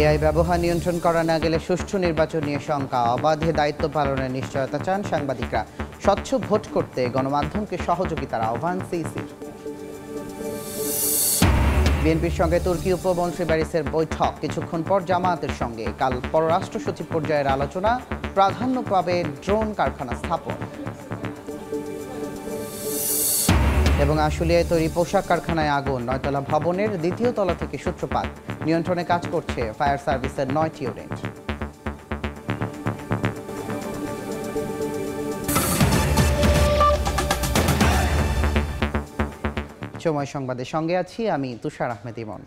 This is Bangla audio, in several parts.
এআই ব্যবহার নিয়ন্ত্রণ করা না গেলে সুষ্ঠু নির্বাচন নিয়ে শঙ্কা, অবাধে দায়িত্ব পালনের নিশ্চয়তা চান সাংবাদিকরা। স্বচ্ছ ভোট করতে গণমাধ্যমকে সহযোগিতার আহ্বান সিইসির। বিএনপির সঙ্গে তুর্কি উপমন্ত্রী ব্যারিসের বৈঠক, কিছুক্ষণ পর জামায়াতের সঙ্গে। কাল পররাষ্ট্র সচিব পর্যায়ের আলোচনা, প্রাধান্য পাবে ড্রোন কারখানা স্থাপন। এবং আশুলিয়ায় তৈরি পোশাক কারখানায় আগুন, 9তলা ভবনের 2য় তলা থেকে সূত্রপাত। নিয়ন্ত্রণে কাজ করছে ফায়ার সার্ভিসের 9টি ইউনিট। সময় সংবাদের সঙ্গে আছি আমি তুষার আহমেদ ইমন।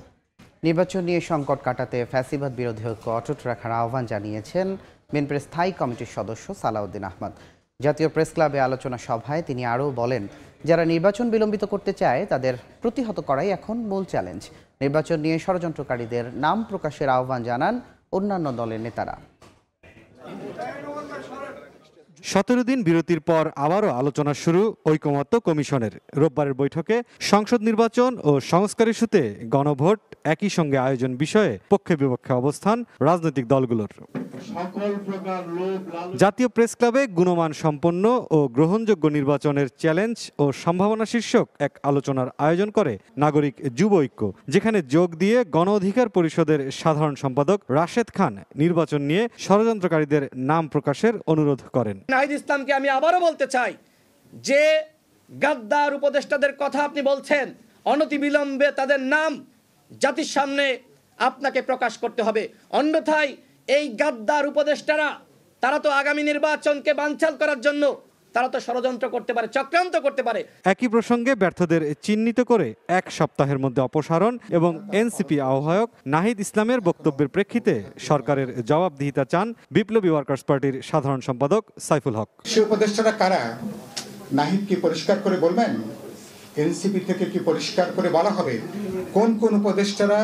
নির্বাচন নিয়ে সংকট কাটাতে ফ্যাসিবাদ বিরোধী ঐক্য অটুট রাখার আহ্বান জানিয়েছেন বিএনপির স্থায়ী কমিটির সদস্য সালাউদ্দিন আহমদ। জাতীয় প্রেস ক্লাবে আলোচনা সভায় তিনি আরও বলেন, যারা নির্বাচন বিলম্বিত করতে চায় তাদের প্রতিহত করাই এখন মূল চ্যালেঞ্জ। নির্বাচন নিয়ে ষড়যন্ত্রকারীদের নাম প্রকাশের আহ্বান জানান অন্যান্য দলের নেতারা। 17 দিন বিরতির পর আবারও আলোচনা শুরু ঐকমত্য কমিশনের। রোববারের বৈঠকে সংসদ নির্বাচন ও সংস্কার ইস্যুতে গণভোট একই সঙ্গে আয়োজন বিষয়ে পক্ষে বিপক্ষে অবস্থান রাজনৈতিক দলগুলোর। জাতীয় প্রেস ক্লাবে গুণমান সম্পন্ন ও গ্রহণযোগ্য নির্বাচনের চ্যালেঞ্জ ও সম্ভাবনা শীর্ষক এক আলোচনার আয়োজন করে নাগরিক যুব ঐক্য, যেখানে যোগ দিয়ে গণ অধিকার পরিষদের সাধারণ সম্পাদক রাশেদ খান নির্বাচন নিয়ে ষড়যন্ত্রকারীদের নাম প্রকাশের অনুরোধ করেন। নাহিদ ইসলামকে আমি আবারও বলতে চাই যে গাদ্দার উপদেষ্টাদের কথা আপনি বলছেন, অনতিবিলম্বে তাদের নাম জাতির সামনে আপনাকে প্রকাশ করতে হবে। অন্যথায় এই গাদ্দার উপদেষ্টারা তারা তো আগামী নির্বাচনকে বানচাল করার জন্য তারা তো ষড়যন্ত্র করতে পারে, চক্রান্ত করতে পারে। একই প্রসঙ্গে ব্যর্থদের চিহ্নিত করে 1 সপ্তাহের মধ্যে অপসারণ এবং এনসিপি আহ্বায়ক নাহিদ ইসলামের বক্তব্যের প্রেক্ষিতে সরকারের জবাবদিহিতা চান বিপ্লবী ওয়ার্কার্স পার্টির সাধারণ সম্পাদক সাইফুল হক। সে উপদেষ্টারা কারা? নাহিদ কি পরিষ্কার করে বলবেন? এনসিপি থেকে কি পরিষ্কার করে বলা হবে কোন কোন উপদেষ্টারা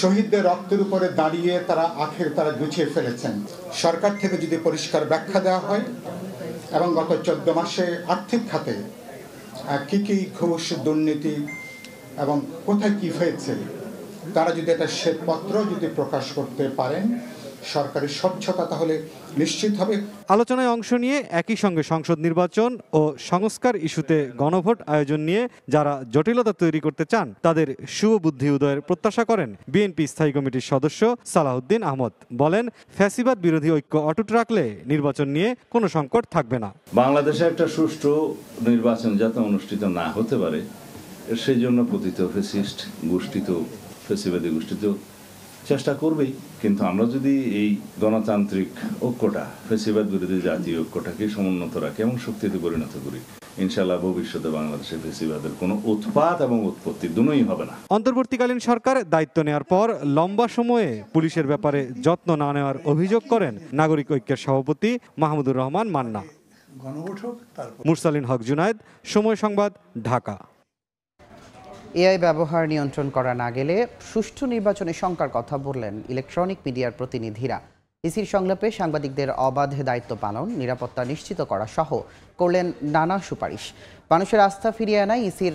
শহীদদের রক্তের উপরে দাঁড়িয়ে তারা গুছিয়ে ফেলেছেন? সরকার থেকে যদি পরিষ্কার ব্যাখ্যা দেওয়া হয় এবং গত 14 মাসে আর্থিক খাতে কি কি ঘুষ, দুর্নীতি এবং কোথায় কি হয়েছে, তারা যদি একটা শ্বেতপত্র যদি প্রকাশ করতে পারেন, সরকারের স্বচ্ছতা তাহলে নিশ্চিত হবে। আলোচনায় অংশ নিয়ে একই সঙ্গে সংসদ নির্বাচন ও সংস্কার ইস্যুতে গণভোট আয়োজন নিয়ে যারা জটিলতা তৈরি করতে চান তাদের শুভ বুদ্ধি উদয়ের প্রত্যাশা করেন বিএনপি স্থায়ী কমিটির সদস্য সালাউদ্দিন আহমদ। বলেন, ফ্যাসিবাদ বিরোধী ঐক্য অটুট রাখলে নির্বাচন নিয়ে কোনো সংকট থাকবে না। বাংলাদেশে একটা সুষ্ঠু নির্বাচন যাতে অনুষ্ঠিত না হতে পারে সেই জন্য পতিত ফ্যাসিস্ট গোষ্ঠী তো ফ্যাসিবাদী গোষ্ঠী তো চেষ্টা করবেই। কিন্তু আমরা যদি এই গণতান্ত্রিক ঐক্যটা, ফ্যাসিবাদ বিরোধী জাতীয় ঐক্যটাকে সমুন্নত রাখি এবং শক্তিতে পরিণত করি, ইনশাআল্লাহ ভবিষ্যতে বাংলাদেশে ফ্যাসিবাদের কোনো উৎপাত এবং উৎপত্তি দুটোই হবে না। অন্তর্বর্তীকালীন সরকার দায়িত্ব নেওয়ার পর লম্বা সময়ে পুলিশের ব্যাপারে যত্ন না নেওয়ার অভিযোগ করেন নাগরিক ঐক্যের সভাপতি মাহমুদুর রহমান মান্না। মুরসালিন হক জুনায়েদ, সময় সংবাদ, ঢাকা। এআই ব্যবহার নিয়ন্ত্রণ করা না গেলে সুষ্ঠু নির্বাচনে শঙ্কার কথা বললেন ইলেকট্রনিক মিডিয়ার প্রতিনিধিরা। ইসির সংলাপে সাংবাদিকদের অবাধে দায়িত্ব পালন, নিরাপত্তা নিশ্চিত করা সহ করলেন নানা সুপারিশ। মানুষের আস্থা ফিরিয়ে আনাই ইসির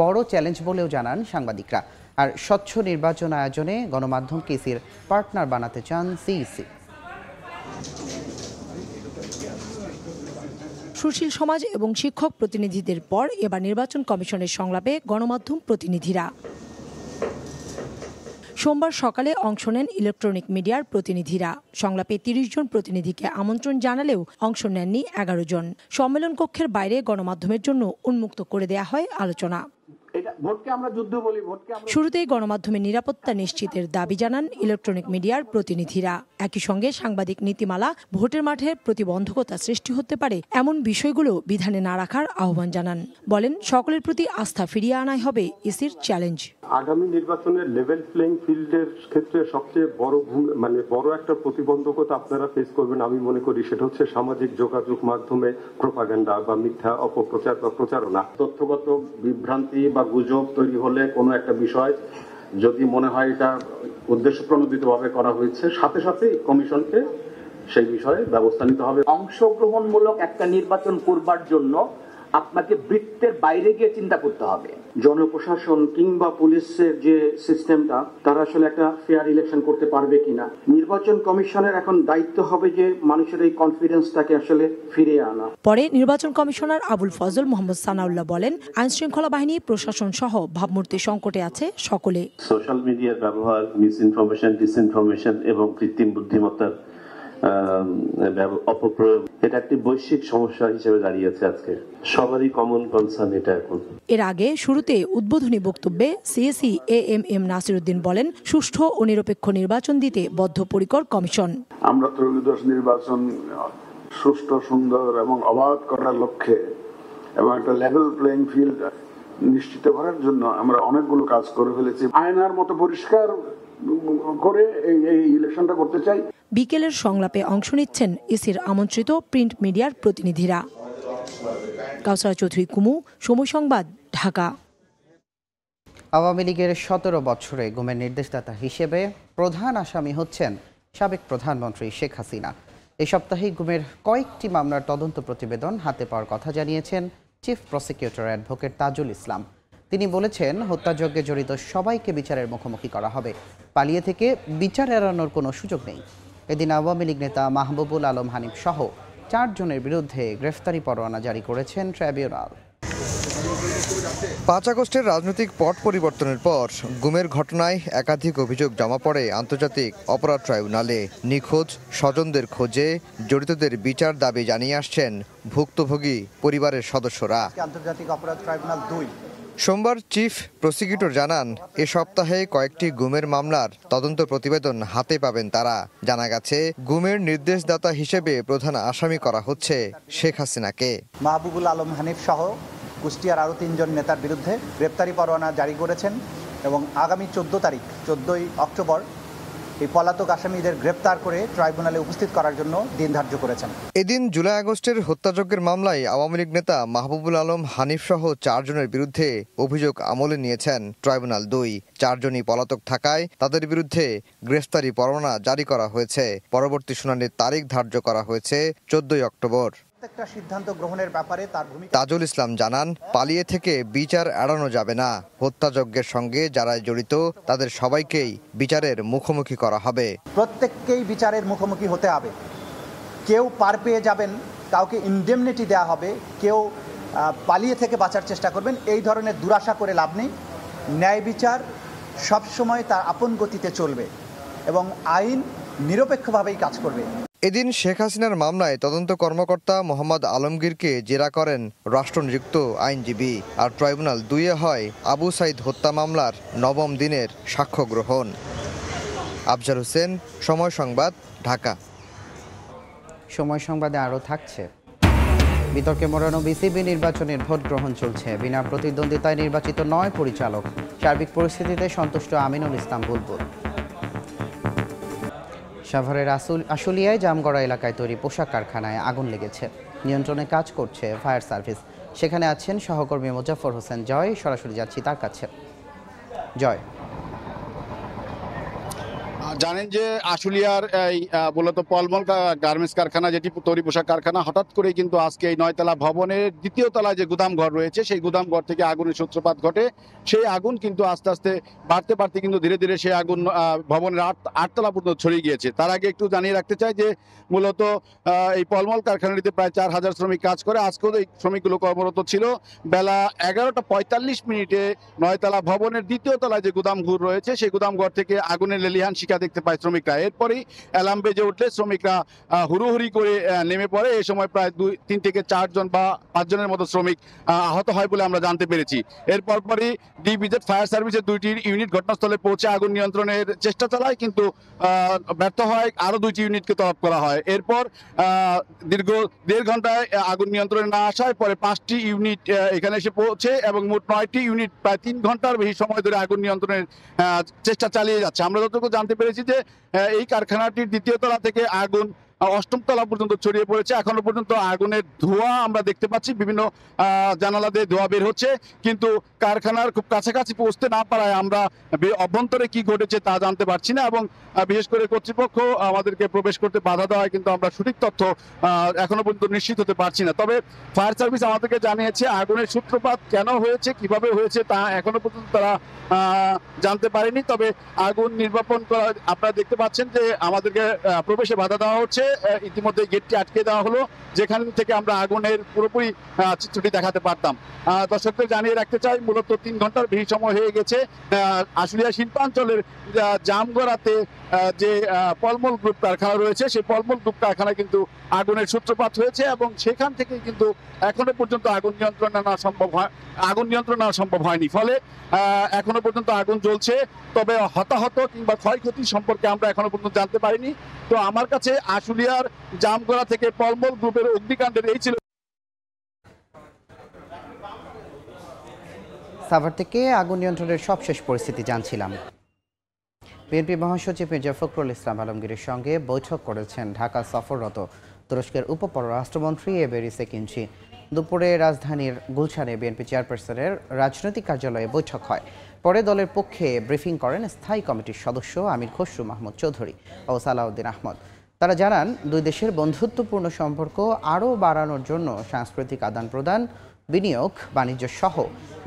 বড় চ্যালেঞ্জ বলেও জানান সাংবাদিকরা। আর স্বচ্ছ নির্বাচন আয়োজনে গণমাধ্যমকে ইসির পার্টনার বানাতে চান সিইসি। সুশীল সমাজ এবং শিক্ষক প্রতিনিধিদের পর এবার নির্বাচন কমিশনের সংলাপে গণমাধ্যম প্রতিনিধিরা। সোমবার সকালে অংশ নেন ইলেকট্রনিক মিডিয়ার প্রতিনিধিরা। সংলাপে 30 জন প্রতিনিধিকে আমন্ত্রণ জানালেও অংশ নেননি 11 জন। সম্মেলন কক্ষের বাইরে গণমাধ্যমের জন্য উন্মুক্ত করে দেয়া হয় আলোচনা। শুরুতেই গণমাধ্যমের নিরাপত্তা নিশ্চিতের দাবি জানান ইলেকট্রনিক মিডিয়ার প্রতিনিধিরা। একই সঙ্গে সাংবাদিক নীতিমালা, ভোটের মাঠে প্রতিবন্ধকতা সৃষ্টি হতে পারে এমন বিষয়গুলো বিধানে না রাখার আহ্বান জানান। বলেন, সকলের প্রতি আস্থা ফিরিয়ে আনাই হবে ইসির চ্যালেঞ্জ। আগামী নির্বাচনের লেভেল প্লেইং ফিল্ডের ক্ষেত্রে সবচেয়ে বড় একটা প্রতিবন্ধকতা আপনারা ফেস করবেন আমি মনে করি, সেটা হচ্ছে সামাজিক যোগাযোগ মাধ্যমে প্রোপাগান্ডা বা মিথ্যা অপপ্রচার বা প্রচারণা। তথ্যগত বিভ্রান্তি বা গুজব তৈরি হলে কোনো একটা বিষয় যদি মনে হয় এটা উদ্দেশ্যপ্রণোদিতভাবে করা হয়েছে, সাথে সাথে কমিশনকে সেই বিষয়ে ব্যবস্থা নিতে হবে। অংশগ্রহণমূলক একটা নির্বাচন করবার জন্য আপনাকে বৃত্তের বাইরে গিয়ে চিন্তা করতে হবে। জনপ্রশাসন কিংবা পুলিশের যে সিস্টেমটা তারা আসলে একটা ফেয়ার ইলেকশন করতে পারবে কিনা। নির্বাচন কমিশনের এখন দায়িত্ব হবে যে মানুষের এই কনফিডেন্সটাকে আসলে ফিরিয়ে আনা। পরে নির্বাচন কমিশনার আবুল ফজল মোহাম্মদ সানাউল্লাহ বলেন, আইনশৃঙ্খলা বাহিনী, প্রশাসন সহ ভাবমূর্তি সংকটে আছে সকলে। সোশ্যাল মিডিয়ার ব্যবহার, মিসইনফরমেশন, ডিসইনফরমেশন এবং কৃত্রিম বুদ্ধিমত্তার অপপ্রয়োগ, এটা একটি বৈশ্বিক সমস্যা হিসেবে দাঁড়িয়েছে আজকে। সবারই কমন কনসার্ন এটা এখন। এর আগে শুরুতে উদ্বোধনী বক্তব্যে সিএসি এএমএম নাসিরউদ্দিন বলেন, সুষ্ঠু ও নিরপেক্ষ নির্বাচন দিতে বদ্ধপরিকর কমিশন। আমরা ত্রয়োদশ নির্বাচন সুষ্ঠু, সুন্দর এবং অবাধ করার লক্ষ্যে এবং একটা লেভেল প্লেইং ফিল্ড নিশ্চিত করার জন্য আমরা অনেকগুলো কাজ করে ফেলেছি। আয়নার মতো পরিষ্কার করে এই ইলেকশনটা করতে চাই। বিকেলের সংলাপে অংশ নিচ্ছেন ইসির আমন্ত্রিত প্রিন্ট মিডিয়ার প্রতিনিধিরা। কাউসারা চৌধুরী কুমু, সময় সংবাদ, ঢাকা। আওয়ামী লীগের 17 বছরে গুমের নির্দেশদাতা হিসেবে প্রধান আসামি হচ্ছেন সাবেক প্রধানমন্ত্রী শেখ হাসিনা। এই সপ্তাহে গুমের কয়েকটি মামলার তদন্ত প্রতিবেদন হাতে পাওয়ার কথা জানিয়েছেন chief prosecutor advocate Tajul Islam. তিনি বলেছেন, হত্যাযজ্ঞে জড়িত সবাইকে বিচারের মুখোমুখি করা হবে। পালিয়ে থেকে বিচার এড়ানোর কোনো সুযোগ নেই। এদিন আওয়ামী লীগ নেতা মাহবুবুল আলম হানিফ সহ 4 জনের বিরুদ্ধে গ্রেফতারি পরোয়ানা জারি করেছেন ট্রাইব্যুনাল। 5 আগস্টের রাজনৈতিক পট পরিবর্তনের পর গুমের ঘটনায় একাধিক অভিযোগ জমা পড়ে আন্তর্জাতিক অপরাধ ট্রাইব্যুনালে। নিখোঁজ স্বজনদের খোঁজে জড়িতদের বিচার দাবি জানিয়ে আসছেন ভুক্তভোগী পরিবারের সদস্যরা। আন্তর্জাতিক অপরাধ ট্রাইব্যুনাল 2 সোমবার চিফ প্রসিকিউটর জানান, এ সপ্তাহে কয়েকটি গুমের মামলার তদন্ত প্রতিবেদন হাতে পাবেন তারা। জানা গেছে, গুমের নির্দেশদাতা হিসেবে প্রধান আসামি করা হচ্ছে শেখ হাসিনাকে। মাহবুবুল আলম হানিফ সহ কুষ্টিয়ার আরও 3 জন নেতার বিরুদ্ধে গ্রেপ্তারি পরোয়ানা জারি করেছেন এবং আগামী 14ই অক্টোবর এই পলাতক আসামিদের গ্রেপ্তার করে ট্রাইব্যুনালে উপস্থিত করার জন্য দিন ধার্য করেছেন। এদিন জুলাই আগস্টের হত্যাযজ্ঞের মামলায় আওয়ামী লীগ নেতা মাহবুবুল আলম হানিফ সহ 4 জনের বিরুদ্ধে অভিযোগ আমলে নিয়েছেন ট্রাইব্যুনাল 2। 4 জনই পলাতক থাকায় তাদের বিরুদ্ধে গ্রেফতারি পরোয়ানা জারি করা হয়েছে। পরবর্তী শুনানির তারিখ ধার্য করা হয়েছে 14ই অক্টোবর। প্রত্যেকটা সিদ্ধান্ত গ্রহণের ব্যাপারে তার ভূমিকা। তাজুল ইসলাম জানান, পালিয়ে থেকে বিচার এড়ানো যাবে না। হত্যাযজ্ঞের সঙ্গে যারা জড়িত তাদের সবাইকেই বিচারের মুখোমুখি করা হবে। প্রত্যেককেই বিচারের মুখোমুখি হতে হবে। কেউ পার পেয়ে যাবেন, কাউকে ইনডেমনিটি দেওয়া হবে, কেউ পালিয়ে থেকে বাঁচার চেষ্টা করবেন, এই ধরনের দুরাশা করে লাভ নেই। ন্যায় বিচার সবসময় তার আপন গতিতে চলবে এবং আইন নিরপেক্ষভাবেই কাজ করবে। এদিন শেখ হাসিনার মামলায় তদন্ত কর্মকর্তা মোহাম্মদ আলমগীরকে জেরা করেন রাষ্ট্রনিযুক্ত আইনজীবী। আর ট্রাইব্যুনাল 2 হয় আবু সাইদ হত্যা মামলার 9ম দিনের সাক্ষ্য গ্রহণ। আফজাল হোসেন, সময় সংবাদ, ঢাকা। সময় সংবাদে আরও থাকছে, বিতর্কে মোড়ানো বিসিবি নির্বাচনের ভোট গ্রহণ চলছে। বিনা প্রতিদ্বন্দ্বিতায় নির্বাচিত 9 পরিচালক। সার্বিক পরিস্থিতিতে সন্তুষ্ট আমিনুল ইসলাম বুলবুল। সাভারের আশুলিয়ায় জামগড়া এলাকায় তৈরি পোশাক কারখানায় আগুন লেগেছে। নিয়ন্ত্রণে কাজ করছে ফায়ার সার্ভিস। সেখানে আছেন সহকর্মী মোজাফফর হোসেন জয়। সরাসরি যাচ্ছি তার কাছে। জয়, জানেন যে আশুলিয়ার এই মূলত পলমল গার্মেন্টস কারখানা, যেটি তৈরি পোশাক কারখানা, হঠাৎ করেই কিন্তু আজকে এই 9তলা ভবনের 2য় তলায় যে গুদাম ঘর রয়েছে সেই গুদাম ঘর থেকে আগুনের সূত্রপাত ঘটে। সেই আগুন কিন্তু আস্তে আস্তে বাড়তে কিন্তু ধীরে ধীরে সেই আগুন ভবনের 8 তলা পর্যন্ত ছড়িয়ে গিয়েছে। তার আগে একটু জানিয়ে রাখতে চাই যে মূলত এই পলমল কারখানাটিতে প্রায় 4000 শ্রমিক কাজ করে। আজকেও এই শ্রমিকগুলো কর্মরত ছিল। বেলা 11:45 9তলা ভবনের 2য় তলায় যে গুদাম ঘর রয়েছে সেই গুদাম ঘর থেকে আগুনের লেলিহান শিখা দেখতে পায় শ্রমিকরা। এরপরেই অ্যালার্ম বেজে উঠলে শ্রমিকরা হুড়োহুড়ি করে নেমে পড়ে। এই সময় প্রায় 3 থেকে 4 জন বা 5 জনের মতো শ্রমিক আহত হয় বলে আমরা জানতে পেরেছি। এরপর পরই ডিভিজেড ফায়ার সার্ভিসের 2টি ইউনিট ঘটনাস্থলে পৌঁছে আগুন নিয়ন্ত্রণের চেষ্টা চালায়, কিন্তু ব্যর্থ হয়। আরও 2টি ইউনিটকে তলব করা হয়। এরপর দীর্ঘ 1.5 ঘন্টায় আগুন নিয়ন্ত্রণে না আসায় পরে 5টি ইউনিট এখানে এসে পৌঁছে এবং মোট 9টি ইউনিট প্রায় 3 ঘন্টার বেশি সময় ধরে আগুন নিয়ন্ত্রণের চেষ্টা চালিয়ে যাচ্ছে। আমরা যতটুকু জানতে পেরেছি যে এই কারখানাটির 2য় তলা থেকে আগুন অষ্টম তলা পর্যন্ত ছড়িয়ে পড়েছে। এখনো পর্যন্ত আগুনের ধোঁয়া আমরা দেখতে পাচ্ছি, বিভিন্ন জানালা দিয়ে ধোঁয়া বের হচ্ছে, কিন্তু কারখানার খুব কাছাকাছি পৌঁছতে না পারায় আমরা অভ্যন্তরে কি ঘটেছে তা জানতে পারছি না, এবং বিশেষ করে কর্তৃপক্ষ আমাদেরকে প্রবেশ করতে বাধা দেওয়ায় কিন্তু আমরা সঠিক তথ্য এখনো পর্যন্ত নিশ্চিত হতে পারছি না। তবে ফায়ার সার্ভিস আমাদেরকে জানিয়েছে আগুনের সূত্রপাত কেন হয়েছে, কিভাবে হয়েছে তা এখনো পর্যন্ত তারা জানতে পারেনি। তবে আগুন নির্বাপন করা, আপনারা দেখতে পাচ্ছেন যে আমাদেরকে প্রবেশে বাধা দেওয়া হচ্ছে। ইতিমধ্যে গেটটি আটকে দেওয়া হলো, যেখান থেকে আমরা আগুনের পুরোপুরি চিত্রটি দেখাতে পারতাম। দর্শকদের জানিয়ে রাখতে চাই, মূলত 3 ঘন্টার বেশি সময় হয়ে গেছে আশুলিয়া শিল্পাঞ্চলের জামগড়াতে যে পলমল গ্রুপ কারখানা রয়েছে, সেই পলমল গ্রুপ কারখানায় কিন্তু আগুনের সূত্রপাত হয়েছে, এবং সেখান থেকে কিন্তু এখনো পর্যন্ত আগুন নিয়ন্ত্রণ আনা সম্ভব হয়নি। ফলে এখনো পর্যন্ত আগুন জ্বলছে, তবে হতাহত কিংবা ক্ষয়ক্ষতি সম্পর্কে আমরা এখনো পর্যন্ত জানতে পারিনি। তো আমার কাছে আশুলিয়ার জামগড়া থেকে পলমল গ্রুপের অগ্নিকাণ্ডের এই ছিল। সাভার থেকে আগুন নিয়ন্ত্রণের সবশেষ পরিস্থিতি জানছিলাম। বিএনপি মহাসচিব মির্জা ফখরুল ইসলাম আলমগীরের সঙ্গে বৈঠক করেছেন ঢাকা সফররত তুরস্কের উপপররাষ্ট্রমন্ত্রী এবেরিস একিঞ্চি। দুপুরে রাজধানীর গুলশানে বিএনপি চেয়ারপারসনের রাজনৈতিক কার্যালয়ে বৈঠক হয়। পরে দলের পক্ষে ব্রিফিং করেন স্থায়ী কমিটির সদস্য আমির খসরু মাহমুদ চৌধুরী ও সালাউদ্দিন আহমদ। তারা জানান, দুই দেশের বন্ধুত্বপূর্ণ সম্পর্ক আরও বাড়ানোর জন্য সাংস্কৃতিক আদান প্রদান, বিনিয়োগ, বাণিজ্য সহ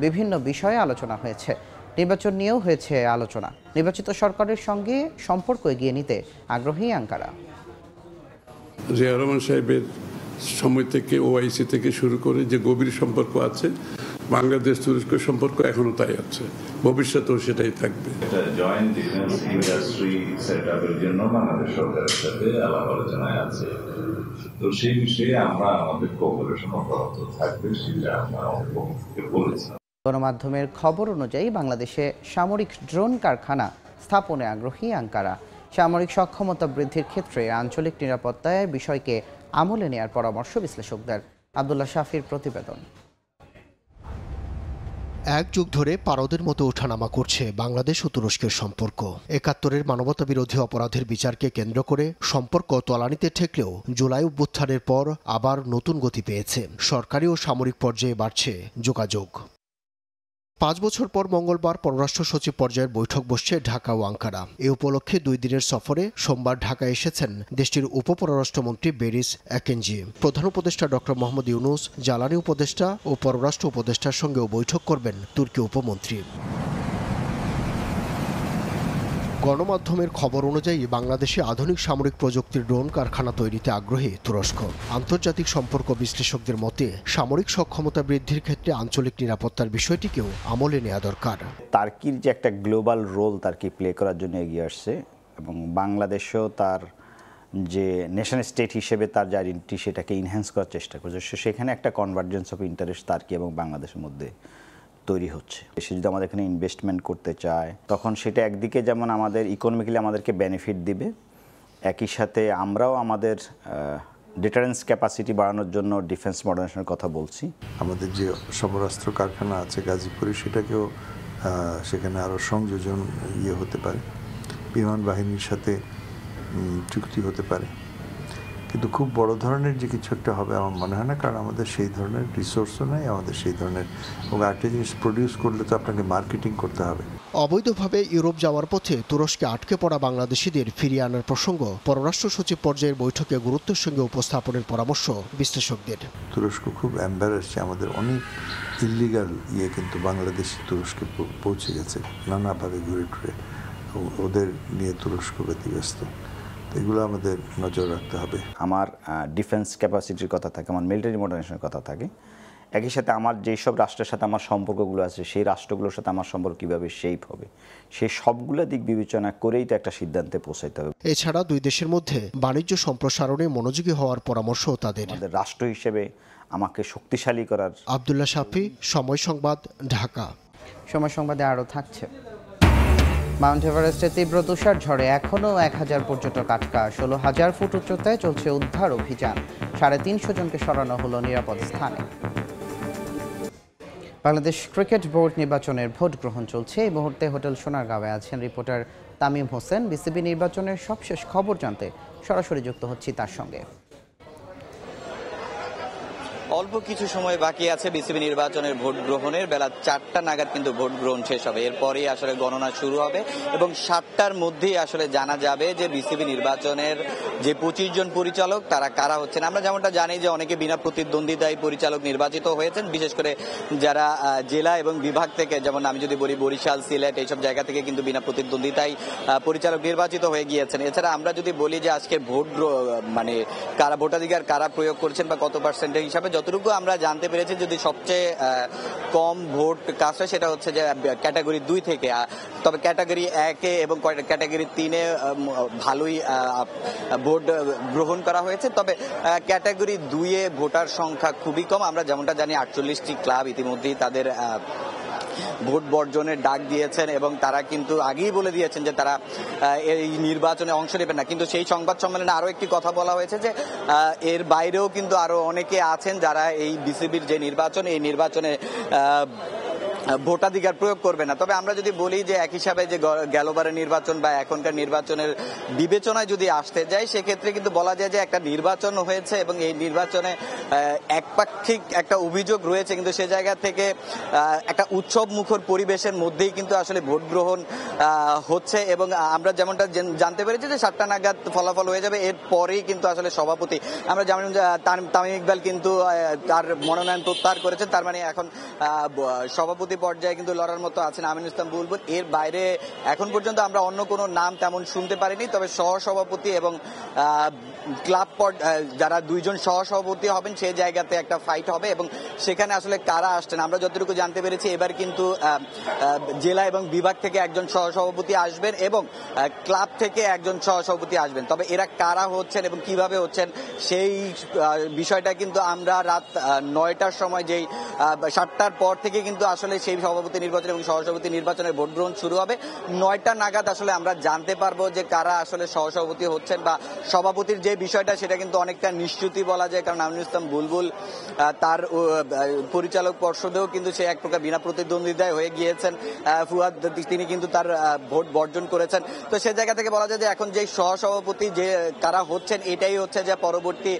বিভিন্ন বিষয়ে আলোচনা হয়েছে। নির্বাচন নিয়েও হয়েছে আলোচনা। নির্বাচিত সরকারের সঙ্গে সম্পর্ক এগিয়ে নিতে আগ্রহী আঙ্কারা। জিয়া রহমান সাহেবের সময় থেকে ওআইসি থেকে শুরু করে যে গভীর সম্পর্ক আছে, বাংলাদেশ তুরস্ক সম্পর্ক এখনো তাই আছে, ভবিষ্যতেও সেটাই থাকবে। জয়েন্ট ডিফেন্স ইন্ডাস্ট্রি সেটআপের জন্য বাংলাদেশ সরকারের সাথে আলাপ আলোচনায় আছে। তো সেই বিষয়ে আমরা আমাদের কোঅপারেশন অব্যাহত থাকবে, সেটা আমরা বলেছি। গণমাধ্যমের খবর অনুযায়ী বাংলাদেশে সামরিক ড্রোন কারখানা স্থাপনে আগ্রহী আঙ্কারা। সামরিক সক্ষমতা বৃদ্ধির ক্ষেত্রে আঞ্চলিক নিরাপত্তায় বিষয়কে আমলে নেয়ার পরামর্শ বিশ্লেষকদের। আব্দুল্লাহ শাফির প্রতিবেদন। এক যুগ ধরে পারদের মতো ওঠানামা করছে বাংলাদেশ ও তুরস্কের সম্পর্ক। ৭১-এর মানবতা বিরোধী অপরাধের বিচারকে কেন্দ্র করে সম্পর্ক তলানিতে ঠেকলেও জুলাই অভ্যুত্থানের পর আবার নতুন গতি পেয়েছে। সরকারি ও সামরিক পর্যায়ে বাড়ছে যোগাযোগ। 5 বছর পর মঙ্গলবার পররাষ্ট্র সচিব পর্যায়ের বৈঠক বসছে ঢাকা ও আঙ্কারা। এ উপলক্ষে 2 দিনের সফরে সোমবার ঢাকায় এসেছেন দেশটির উপপররাষ্ট্রমন্ত্রী বেরিস একেঞ্জি। প্রধান উপদেষ্টা ডক্টর মোহাম্মদ ইউনুস, জ্বালানি উপদেষ্টা ও পররাষ্ট্র উপদেষ্টার সঙ্গেও বৈঠক করবেন তুর্কি উপমন্ত্রী। গণমাধ্যমের খবর অনুযায়ী বাংলাদেশে আধুনিক সামরিক প্রযুক্তির ড্রোন কারখানা তৈরিতে আগ্রহী তুরস্ক। আন্তর্জাতিক সম্পর্ক বিশ্লেষকদের মতে সামরিক সক্ষমতা বৃদ্ধির ক্ষেত্রে আঞ্চলিক নিরাপত্তার বিষয়টিকেও আমলে নেওয়া দরকার। তার্কির যে একটা গ্লোবাল রোল তার্কি প্লে করার জন্য এগিয়ে আসছে, এবং বাংলাদেশও তার যে নেশন স্টেট হিসেবে তার যে আইডেন্টিটি সেটাকে ইনহ্যান্স করার চেষ্টা করছে। সেখানে একটা কনভার্জেন্স অফ ইন্টারেস্ট তার্কি এবং বাংলাদেশের মধ্যে তৈরি হচ্ছে। সে যদি আমাদের এখানে ইনভেস্টমেন্ট করতে চায়, তখন সেটা একদিকে যেমন আমাদের ইকোনমিক্যালি আমাদেরকে বেনিফিট দিবে, একই সাথে আমরাও আমাদের ডিটারেন্স ক্যাপাসিটি বাড়ানোর জন্য ডিফেন্স মডার্নাইজেশনের কথা বলছি। আমাদের যে সমরাস্ত্র কারখানা আছে গাজীপুরে, সেটাকেও সেখানে আরও সংযোজন হতে পারে, বিমান বাহিনীর সাথে চুক্তি হতে পারে, কিন্তু খুব বড় ধরনের যে কিছু একটা হবে আমার মনে হয় না, কারণ আমাদের সেই ধরনের রিসোর্সও নেই, আমাদের সেই ধরনের, এবং আরেকটা জিনিস প্রডিউস করলে তো আপনাকে মার্কেটিং করতে হবে। অবৈধভাবে ইউরোপ যাওয়ার পথে তুরস্কে আটকে পড়া বাংলাদেশিদের ফিরিয়ে আনার প্রসঙ্গ পররাষ্ট্র সচিব পর্যায়ের বৈঠকে গুরুত্বের সঙ্গে উপস্থাপনের পরামর্শ বিশ্লেষকদের। তুরস্ক খুব এম্বারাসড, আমাদের অনেক ইলিগাল কিন্তু বাংলাদেশি তুরস্কে পৌঁছে গেছে নানাভাবে ঘুরে টুরে, ওদের নিয়ে তুরস্ক ব্যতিব্যস্ত। এগুলো আমাদের নজর রাখতে হবে। আমার ডিফেন্স ক্যাপাসিটির কথা থাকে, আমার মিলিটারি মডার্নাইজেশনের কথা থাকে, একই সাথে আমার যেই সব রাষ্ট্রের সাথে আমার সম্পর্কগুলো আছে সেই রাষ্ট্রগুলোর সাথে আমার সম্পর্ক কীভাবে শেপ হবে, সেই সবগুলো দিক বিবেচনা করেই তো একটা সিদ্ধান্তে পৌঁছাইতে হবে। এছাড়া 2 দেশের মধ্যে বাণিজ্য সম্প্রসারণে মনোযোগী হওয়ার পরামর্শ তাদের। রাষ্ট্র হিসেবে আমাকে শক্তিশালী করার। আব্দুল্লাহ শাফি, সময় সংবাদ, ঢাকা। সময় সংবাদে আরও থাকছে। মাউন্ট এভারেস্টে তীব্র তুষার ঝড়ে এখনও 1000 পর্যটক আটকা। 16,000 ফুট উচ্চতায় চলছে উদ্ধার অভিযান। 350 জনকে সরানো হলো নিরাপদ স্থানে। বাংলাদেশ ক্রিকেট বোর্ড নির্বাচনের ভোট গ্রহণ চলছে। এই মুহূর্তে হোটেল সোনারগাঁওয়ে আছেন রিপোর্টার তামিম হোসেন। বিসিবি নির্বাচনের সবশেষ খবর জানতে সরাসরি যুক্ত হচ্ছি তার সঙ্গে। অল্প কিছু সময় বাকি আছে বিসিবি নির্বাচনের ভোট গ্রহণের। বেলা 4টা নাগাদ কিন্তু ভোট গ্রহণ শেষ হবে, এরপরেই আসলে গণনা শুরু হবে এবং 7টার মধ্যেই আসলে জানা যাবে যে বিসিবি নির্বাচনের যে 25 জন পরিচালক তারা কারা হচ্ছেন। আমরা যেমনটা জানি যে অনেকে বিনা প্রতিদ্বন্দ্বিতায় পরিচালক নির্বাচিত হয়েছেন, বিশেষ করে যারা জেলা এবং বিভাগ থেকে, যেমন আমি যদি বলি বরিশাল, সিলেট এইসব জায়গা থেকে কিন্তু বিনা প্রতিদ্বন্দ্বিতায় পরিচালক নির্বাচিত হয়ে গিয়েছেন। এছাড়া আমরা যদি বলি যে আজকের ভোট মানে কারা ভোটাধিকার কারা প্রয়োগ করছেন বা কত পার্সেন্টের হিসাবে, যতটুকু আমরা জানতে পেরেছি যদি সবচেয়ে কম ভোট কাজ হয় সেটা হচ্ছে যে ক্যাটাগরি 2 থেকে, তবে ক্যাটাগরি 1 এবং ক্যাটাগরি 3 ভালোই ভোট গ্রহণ করা হয়েছে। তবে ক্যাটাগরি 2 ভোটার সংখ্যা খুবই কম। আমরা যেমনটা জানি 48টি ক্লাব ইতিমধ্যেই তাদের ভোট বর্জনের ডাক দিয়েছেন এবং তারা কিন্তু আগেই বলে দিয়েছেন যে তারা এই নির্বাচনে অংশ নেবেন না। কিন্তু সেই সংবাদ সম্মেলনে আরো একটি কথা বলা হয়েছে যে এর বাইরেও কিন্তু আরো অনেকে আছেন যারা এই বিসিবির যে নির্বাচন, এই নির্বাচনে ভোটাধিকার প্রয়োগ করবে না। তবে আমরা যদি বলি যে এক হিসাবে যে গেলবারের নির্বাচন বা এখনকার নির্বাচনের বিবেচনায় যদি আসতে যাই, সেক্ষেত্রে কিন্তু বলা যায় যে একটা নির্বাচন হয়েছে এবং এই নির্বাচনে একপাক্ষিক একটা অভিযোগ রয়েছে, কিন্তু সে জায়গা থেকে একটা উৎসব মুখর পরিবেশের মধ্যেই কিন্তু আসলে ভোট গ্রহণ হচ্ছে এবং আমরা যেমনটা জানতে পেরেছি যে 7টা নাগাদ ফলাফল হয়ে যাবে। এরপরেই কিন্তু আসলে সভাপতি, আমরা যেমন তামিম ইকবাল কিন্তু তার মনোনয়ন প্রত্যাহার করেছেন, তার মানে এখন সভাপতি পর্যায়ে কিন্তু লড়ার মতো আছেন আমিনুল ইসলাম বুলবুল। এর বাইরে এখন পর্যন্ত আমরা অন্য কোনো নাম তেমন শুনতে পারিনি। তবে সহসভাপতি এবং ক্লাব যারা 2 জন সহসভাপতি হবেন সেই জায়গাতে একটা ফাইট হবে এবং সেখানে আসলে কারা আসছেন আমরা যতটুকু জানতে পেরেছি এবার কিন্তু জেলা এবং বিভাগ থেকে একজন সহসভাপতি আসবেন এবং ক্লাব থেকে একজন সহসভাপতি আসবেন। তবে এরা কারা হচ্ছেন এবং কিভাবে হচ্ছেন সেই বিষয়টা কিন্তু আমরা রাত 9টার সময়, যেই 7টার পর থেকে কিন্তু আসলে সেই সভাপতি নির্বাচন এবং সহসভাপতি নির্বাচনের ভোট গ্রহণ শুরু হবে। 9টা নাগাদ আসলে আমরা জানতে পারবো যে কারা আসলে সহসভাপতি হচ্ছেন বা সভাপতির যে বিষয়টা সেটা কিন্তু অনেকটা নিশ্চিতই বলা যায়, কারণ আমিনুল ইসলাম বুলবুল তার পরিচালক পর্ষদেও কিন্তু সে এক প্রকার বিনা প্রতিদ্বন্দ্বিতায় হয়ে গিয়েছেন। ফুয়াদ তিনি কিন্তু তার ভোট বর্জন করেছেন। তো সে জায়গা থেকে বলা যায় যে এখন যে সহসভাপতি যে কারা হচ্ছেন এটাই হচ্ছে যে পরবর্তী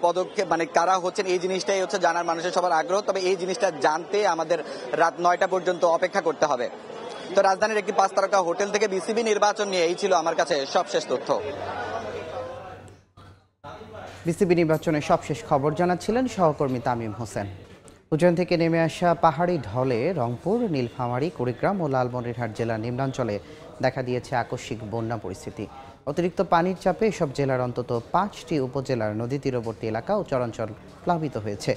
পদক্ষেপ, মানে কারা হচ্ছেন এই জিনিসটাই হচ্ছে জানার মানুষের সবার আগ্রহ। তবে এই জিনিসটা জানতে আমাদের রাত 9টা পর্যন্ত অপেক্ষা করতে হবে। তো রাজধানীর একটি 5 তারকা হোটেল থেকে বিসিবি নির্বাচন নিয়ে এই ছিল আমার কাছে সবশেষ তথ্য। বিসিবি নির্বাচনের সবশেষ খবর জানাচ্ছিলেন সহকর্মী তামিম হোসেন। উজ্জয়ন থেকে নেমে আসা পাহাড়ি ঢলে রংপুর, নীলফামারী, কুড়িগ্রাম ও লালমনিরহাট জেলার নিম্নাঞ্চলে দেখা দিয়েছে আকস্মিক বন্যা পরিস্থিতি। অতিরিক্ত পানির চাপে এসব জেলার অন্তত 5টি উপজেলার নদী তীরবর্তী এলাকা ও চরাঞ্চল প্লাবিত হয়েছে।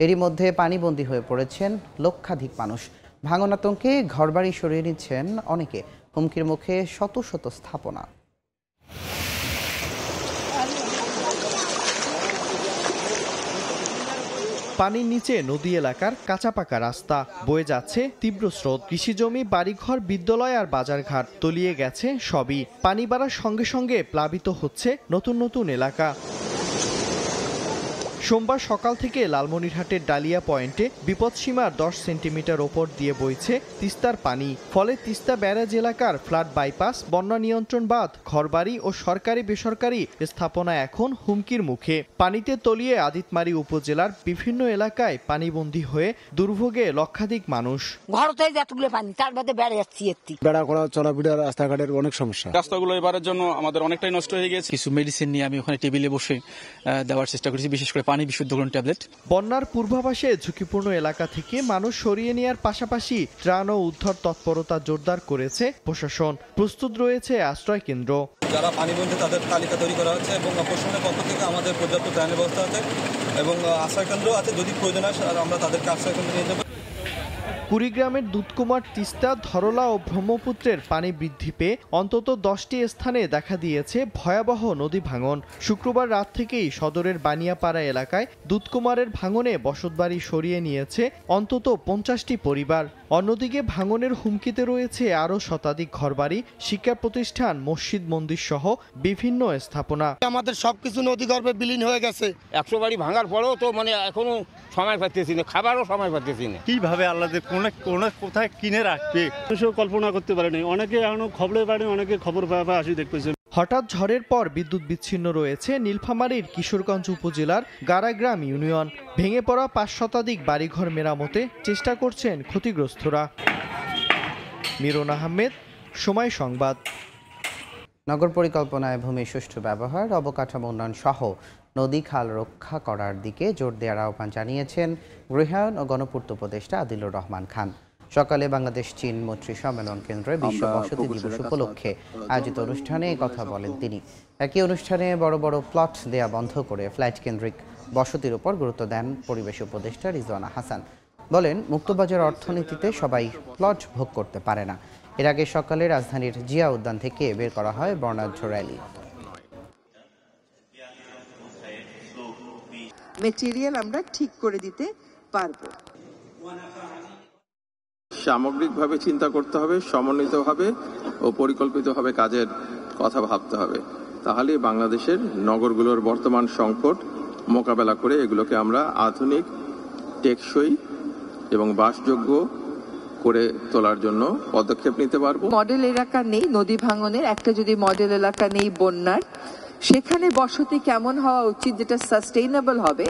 এরই মধ্যে পানিবন্দী হয়ে পড়েছেন লক্ষাধিক মানুষ। ভাঙন আতঙ্কে ঘরবাড়ি সরিয়ে নিচ্ছেন অনেকে, হুমকির মুখে শত শত স্থাপনা। পানির নিচে নদী এলাকার কাঁচা পাকা রাস্তা, বয়ে যাচ্ছে তীব্র স্রোত। কৃষিজমি, বাড়িঘর, বিদ্যালয় আর বাজারঘাট তলিয়ে গেছে সবই। পানি বাড়ার সঙ্গে সঙ্গে প্লাবিত হচ্ছে নতুন নতুন এলাকা। সোমবার সকাল থেকে লালমনিরহাটের ডালিয়া পয়েন্টে বিপদসীমার 10 সেন্টিমিটার ওপর দিয়ে বইছে তিস্তার পানি। ফলে তিস্তা ব্যারাজ এলাকার ফ্লাড বাইপাস, বন্যা নিয়ন্ত্রণ বাঁধ, ঘরবাড়ি ও সরকারি বেসরকারি স্থাপনা এখন হুমকির মুখে। পানিতে তলিয়ে আদিতমারি উপজেলার বিভিন্ন এলাকায় পানিবন্দী হয়ে দুর্ভোগে লক্ষাধিক মানুষ। ঘরতে যতগুলো পানি তার মধ্যে বেড়ে যাচ্ছে, বেড়া করা, চলাফেরা, রাস্তাঘাটের অনেক সমস্যা। রাস্তাগুলো এবারের জন্য আমাদের অনেকটাই নষ্ট হয়ে গেছে। কিছু মেডিসিন নিয়ে আমি ওখানে টেবিলে বসে দেওয়ার চেষ্টা করেছি, বিশেষ করে পানি বিশুদ্ধকরণ ট্যাবলেট। বন্যার পূর্বাভাসে ঝুঁকিপূর্ণ এলাকা থেকে মানুষ সরিয়ে নেওয়ার পাশাপাশি ত্রাণ ও উদ্ধার তৎপরতা জোরদার করেছে প্রশাসন। প্রস্তুত রয়েছে আশ্রয় কেন্দ্র। যারা পানিবন্দী তাদের তালিকা তৈরি করা হচ্ছে এবং প্রশাসনের পক্ষ থেকে আমাদের পর্যাপ্ত ত্রাণের ব্যবস্থা আছে এবং আশ্রয় কেন্দ্র আছে। যদি প্রয়োজন হয় আমরা তাদেরকে আশ্রয় কেন্দ্রে নিয়ে যাব। কুড়িগ্রামের দুধকুমার, তিস্তা, ধরলা ও ব্রহ্মপুত্রের পানি বৃদ্ধি পেয়ে অন্তত 10টি স্থানে দেখা দিয়েছে ভয়াবহ নদী ভাঙন। শুক্রবার রাত থেকেই সদরের বানিয়াপাড়া এলাকায় দুধকুমারের ভাঙনে বসতবাড়ি সরিয়ে নিয়েছে অন্তত 50টি পরিবার। অন্যদিকে ভাঙনের হুমকিতে রয়েছে আরও শতাধিক ঘরবাড়ি, শিক্ষা প্রতিষ্ঠান, মসজিদ, মন্দির সহ বিভিন্ন স্থাপনা। আমাদের সবকিছু নদীগর্ভে বিলীন হয়ে গেছে। 100 বাড়ি ভাঙার পরেও তো মানে এখনো সময় পাচ্ছি না, খাবারও সময় পাচ্ছি না। কিভাবে আল্লাহদের কোথায় কিনে রাখবে সেও কল্পনা করতে পারেনি। অনেকে এখনো খবরের বাইরে অনেকে খবর পাওয়া আসি দেখতেছে। হঠাৎ ঝড়ের পর বিদ্যুৎ বিচ্ছিন্ন রয়েছে নীলফামারীর কিশোরগঞ্জ উপজেলার গারাগ্রাম ইউনিয়ন। ভেঙে পড়া ৫ শতাধিক বাড়িঘর মেরামতে চেষ্টা করছেন ক্ষতিগ্রস্তরা। মিরন আহমেদ, সময় সংবাদ। নগর পরিকল্পনায় ভূমির সুষ্ঠু ব্যবহার, অবকাঠামো উন্নয়ন সহ নদী খাল রক্ষা করার দিকে জোর দেওয়ার আহ্বান জানিয়েছেন গৃহায়ন ও গণপূর্ত উপদেষ্টা আদিলুর রহমান খান। সকালে বাংলাদেশ চীন মৈত্রী সম্মেলন কেন্দ্রে বিশ্ব বসতি দিবস উপলক্ষে আয়োজিত অনুষ্ঠানে কথা বলেন তিনি। একই অনুষ্ঠানে বড় বড় প্লট দেয়া বন্ধ করে ফ্ল্যাট কেন্দ্রিক বসতির উপর গুরুত্ব দেন পরিবেশ উপদেষ্টা রিজওয়ানা হাসান। বলেন, মুক্তবাজার অর্থনীতিতে সবাই প্লট ভোগ করতে পারে না। এর আগে সকালে রাজধানীর জিয়া উদ্যান থেকে বের করা হয় বর্ণাঢ্য র্যালি। মেটেরিয়াল আমরা ঠিক করে দিতে পারবো। সামগ্রিকভাবে চিন্তা করতে হবে, সমন্বিতভাবে ও পরিকল্পিতভাবে কাজের কথা ভাবতে হবে। তাহলে বাংলাদেশের নগরগুলোর বর্তমান সংকট মোকাবেলা করে এগুলোকে আমরা আধুনিক, টেকসই এবং বাসযোগ্য করে তোলার জন্য পদক্ষেপ নিতে পারবো। মডেল এলাকা নেই নদী ভাঙনের, একটা যদি মডেল এলাকা নেই বন্যার, সেখানে বসতি কেমন হওয়া উচিত যেটা সাস্টেইনেবল হবে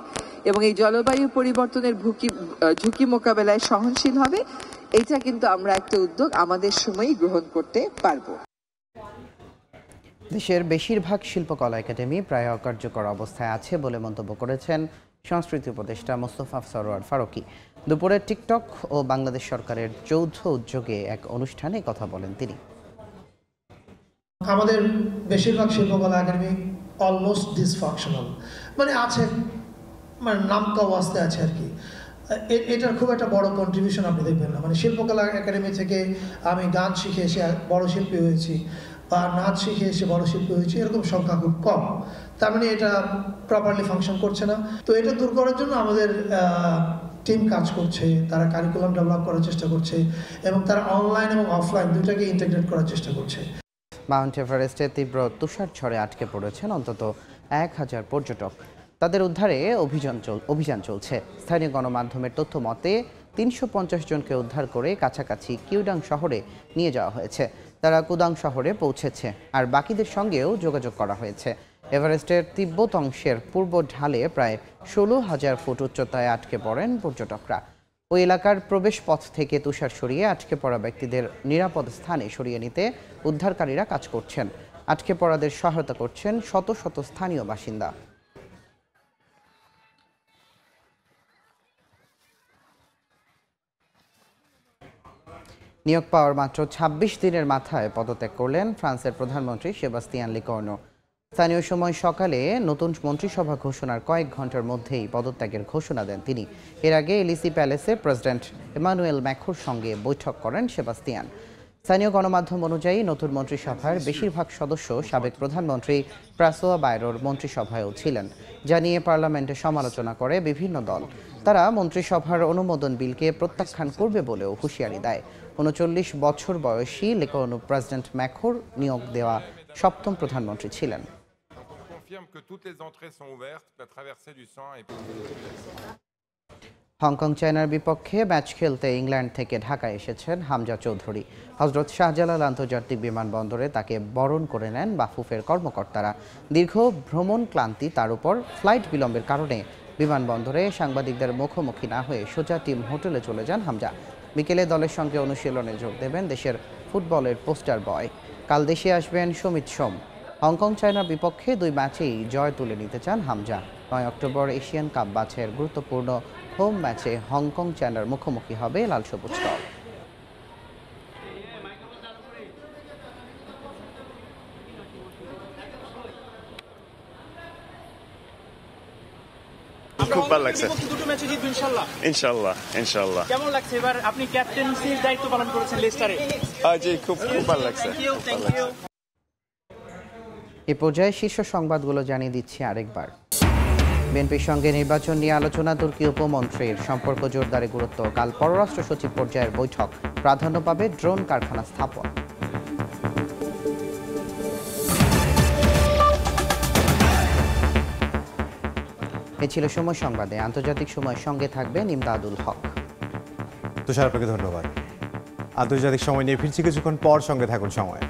এবং এই জলবায়ু পরিবর্তনের ঝুঁকি মোকাবেলায় সহনশীল হবে, এটা কিন্তু আমরা একটা উদ্যোগ আমাদের সময়ই গ্রহণ করতে পারবো। দেশের বেশিরভাগ শিল্পকলা একাডেমি প্রায় অকার্যকর অবস্থায় আছে বলে মন্তব্য করেছেন সংস্কৃতি উপদেষ্টা মোস্তফা সরোয়ার ফারুকী। দুপুরে টিকটক ও বাংলাদেশ সরকারের যৌথ উদ্যোগে এক অনুষ্ঠানে কথা বলেন তিনি। আমাদের বেশিরভাগ শিল্পকলা একাডেমি অলমোস্ট ডিসফাংশনাল, মানে আছে, মানে নামকা অবস্থায় আছে আর কি। এটার খুব একটা বড় কন্ট্রিবিউশন আপনি দেখবেন না। মানে শিল্পকলা একাডেমি থেকে আমি গান শিখে এসে বড় শিল্পী হয়েছি বা নাচ শিখে এসে বড় শিল্পী হয়েছি, এরকম সংখ্যা খুব কম। তার মানে এটা প্রপারলি ফাংশন করছে না। তো এটা দূর করার জন্য আমাদের টিম কাজ করছে, তারা কারিকুলাম ডেভেলপ করার চেষ্টা করছে এবং তারা অনলাইন এবং অফলাইন দুটাকে ইন্টিগ্রেট করার চেষ্টা করছে। মাউন্ট এভারেস্টে তীব্র তুষার ঝড়ে আটকে পড়েছেন অন্তত 1000 পর্যটক। তাদের উদ্ধারে অভিযান চলছে। স্থানীয় গণমাধ্যমের তথ্য মতে 350 জনকে উদ্ধার করে কাছাকাছি কিউডাং শহরে নিয়ে যাওয়া হয়েছে। তারা কুদাং শহরে পৌঁছেছে, আর বাকিদের সঙ্গেও যোগাযোগ করা হয়েছে। এভারেস্টের তিব্বত অংশের পূর্ব ঢালে প্রায় 16,000 ফুট উচ্চতায় আটকে পড়েন পর্যটকরা। ওই এলাকার প্রবেশ পথ থেকে তুষার সরিয়ে আটকে পড়া ব্যক্তিদের নিরাপদ স্থানে সরিয়ে নিতে উদ্ধারকারীরা কাজ করছেন। আটকে পড়াদের সহায়তা করছেন শত শত স্থানীয় বাসিন্দা। নিয়োগ পাওয়ার মাত্র 26 দিনের মাথায় পদত্যাগ করলেন ফ্রান্সের প্রধানমন্ত্রী সেবাস্তিয়ান লিকর্নো। স্থানীয় সময় সকালে নতুন মন্ত্রিসভা ঘোষণার কয়েক ঘন্টার মধ্যেই পদত্যাগের ঘোষণা দেন তিনি। এর আগে এলিসি প্যালেসে প্রেসিডেন্ট এমানুয়েল ম্যাক্রোর সঙ্গে বৈঠক করেন সেবাস্তিয়ান। স্থানীয় গণমাধ্যম অনুযায়ী নতুন মন্ত্রিসভার বেশিরভাগ সদস্য সাবেক প্রধানমন্ত্রী প্রাসোয়া বায়রোর মন্ত্রিসভায়ও ছিলেন, যা নিয়ে পার্লামেন্টে সমালোচনা করে বিভিন্ন দল। তারা মন্ত্রিসভার অনুমোদন বিলকে প্রত্যাখ্যান করবে বলেও হুঁশিয়ারি দেয়। 39 বছর বয়সী লিকর্নো প্রেসিডেন্ট ম্যাক্রোর নিয়োগ দেওয়া 7ম প্রধানমন্ত্রী ছিলেন। হংকং চায়নার বিপক্ষে ম্যাচ খেলতে ইংল্যান্ড থেকে ঢাকায় এসেছেন হামজা চৌধুরী। হযরত শাহজালাল আন্তর্জাতিক বিমানবন্দরে তাকে বরণ করে নেন বাফুফের কর্মকর্তারা। দীর্ঘ ভ্রমণ ক্লান্তি, তার উপর ফ্লাইট বিলম্বের কারণে বিমানবন্দরে সাংবাদিকদের মুখোমুখি না হয়ে সোজা টিম হোটেলে চলে যান হামজা। বিকেলে দলের সঙ্গে অনুশীলনে যোগ দেবেন দেশের ফুটবলের পোস্টার বয়। কাল দেশে আসবেন সমিত সোম। হংকং চায়নার বিপক্ষে 2 ম্যাচেই জয় তুলে নিতে চান হামজা। 9 অক্টোবর এশিয়ান কাপ বাছাইয়ের গুরুত্বপূর্ণ হোম ম্যাচে হংকং চায়নার মুখোমুখি হবে লাল সবুজ দল। খুব ভালো লাগছে। দুটো ম্যাচে জিতবেন ইনশাআল্লাহ। ইনশাআল্লাহ ইনশাআল্লাহ। কেমন লাগছে এবার আপনি ক্যাপ্টেন্সির দায়িত্ব পালন করেছেন লেস্টারে? জি খুব ভালো লাগছে। এই পর্যায়ে শীর্ষ সংবাদগুলো জানিয়ে দিচ্ছি আরেকবার। বিএনপির সঙ্গে নির্বাচন নিয়ে আলোচনা, তুর্কি উপমন্ত্রীর সম্পর্ক জোরদারে গুরুত্ব। কাল পররাষ্ট্র সচিব পর্যায়ের বৈঠক, প্রাধান্য পাবে ড্রোন কারখানা স্থাপন। এ ছিল সময় সংবাদে। আন্তর্জাতিক সময়ের সঙ্গে থাকবেন ইমদাদুল হক। তুষার, আপনাকে ধন্যবাদ। আন্তর্জাতিক সময় নিয়ে ফিরছি কিছুক্ষণ পর, সঙ্গে থাকুন সময়।